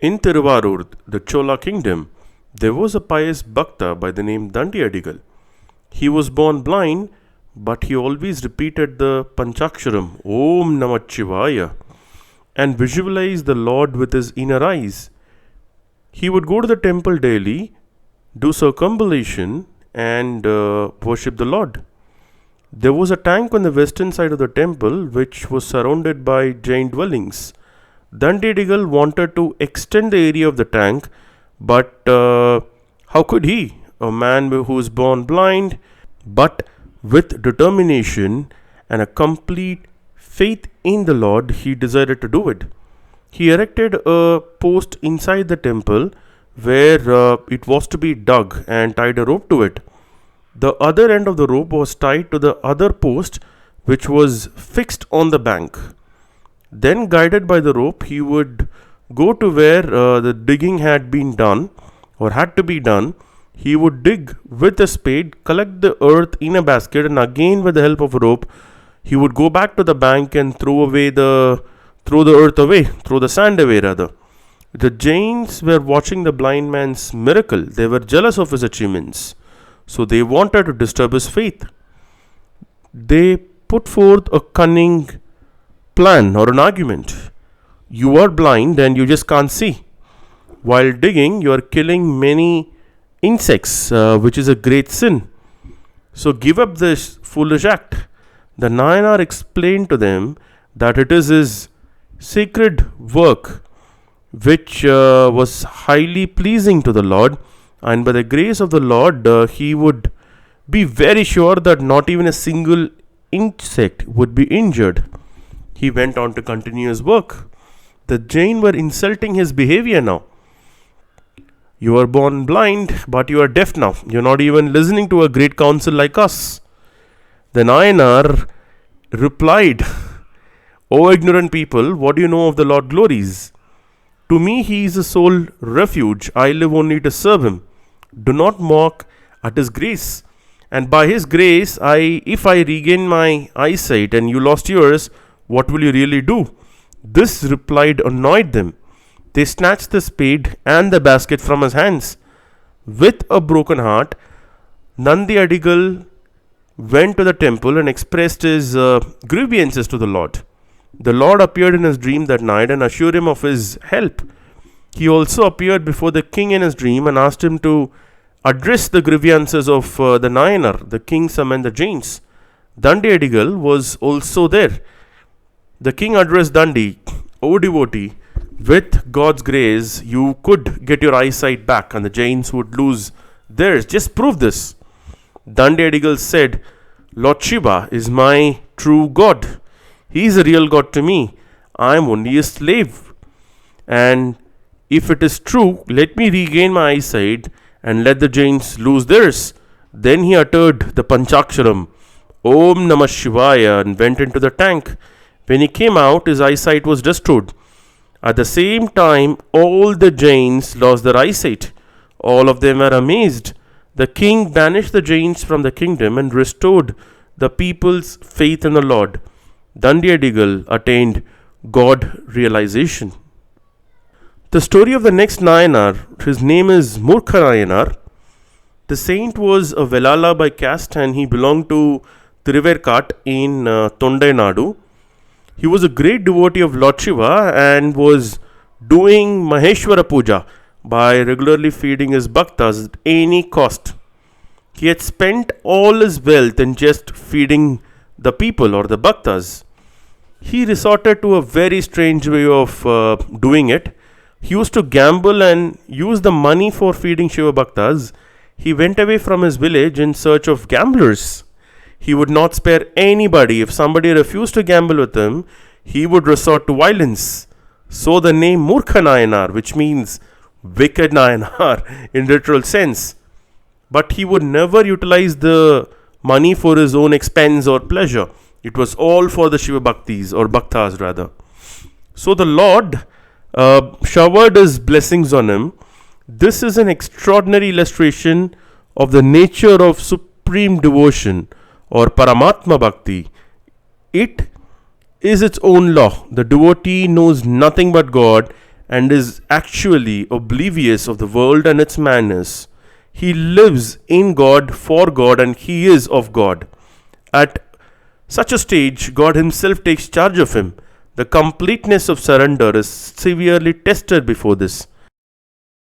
In Tiruvarur, the Chola kingdom, there was a pious Bhakta by the name Dandi Adigal. He was born blind, but he always repeated the Panchaksharam, Om Namah Shivaya, and visualized the Lord with his inner eyes. He would go to the temple daily, do circumambulation, and worship the Lord. There was a tank on the western side of the temple which was surrounded by Jain dwellings. Dandedigal wanted to extend the area of the tank, but how could he? A man who was born blind, but with determination and a complete faith in the Lord, he decided to do it. He erected a post inside the temple where it was to be dug and tied a rope to it. The other end of the rope was tied to the other post which was fixed on the bank. Then, guided by the rope, he would go to where the digging had been done or had to be done. He would dig with a spade, collect the earth in a basket, and again, with the help of a rope, he would go back to the bank and throw the sand away rather. The Jains were watching the blind man's miracle. They were jealous of his achievements, so they wanted to disturb his faith. They put forth a cunning plan or an argument. You are blind and you just can't see. While digging, you are killing many insects, which is a great sin. So give up this foolish act. The Nayanar explained to them that it is his sacred work which was highly pleasing to the Lord, and by the grace of the Lord, he would be very sure that not even a single insect would be injured. He went on to continue his work. The Jain were insulting his behavior now. You are born blind, but you are deaf now. You are not even listening to a great council like us. The Nayanar replied, O ignorant people, what do you know of the Lord glories? To me he is a sole refuge. I live only to serve him. Do not mock at his grace. And by his grace, if I regain my eyesight and you lost yours, what will you really do? This reply annoyed them. They snatched the spade and the basket from his hands. With a broken heart, Nandi Adigal went to the temple and expressed his grievances to the Lord. The Lord appeared in his dream that night and assured him of his help. He also appeared before the king in his dream and asked him to address the grievances of the Nayanar. The king summoned the Jains. Dandi Adigal was also there. The king addressed Dandi, O devotee, with God's grace, you could get your eyesight back and the Jains would lose theirs. Just prove this. Dandi Adigal said, Lord Shiva is my true God. He is a real God to me. I am only a slave. And if it is true, let me regain my eyesight and let the Jains lose theirs. Then he uttered the Panchaksharam, Om Namah Shivaya, and went into the tank. When he came out, his eyesight was restored. At the same time, all the Jains lost their eyesight. All of them were amazed. The king banished the Jains from the kingdom and restored the people's faith in the Lord. Dandi Adigal attained God realization. The story of the next Nayanar, his name is Murkha Nayanar. The saint was a Velala by caste and he belonged to Thiruverkat in Tondai Nadu. He was a great devotee of Lord Shiva and was doing Maheshwara Puja by regularly feeding his bhaktas at any cost. He had spent all his wealth in just feeding the people or the bhaktas. He resorted to a very strange way of doing it. He used to gamble and use the money for feeding Shiva bhaktas. He went away from his village in search of gamblers. He would not spare anybody. If somebody refused to gamble with him, he would resort to violence. So the name Murkha Nayanar, which means wicked Nayanar in literal sense. But he would never utilize the money for his own expense or pleasure. It was all for the Shiva Bhaktis or Bhaktas rather. So the Lord showered his blessings on him. This is an extraordinary illustration of the nature of supreme devotion or Paramatma Bhakti. It is its own law. The devotee knows nothing but God and is actually oblivious of the world and its manners. He lives in God, for God, and he is of God. At such a stage, God Himself takes charge of him. The completeness of surrender is severely tested before this.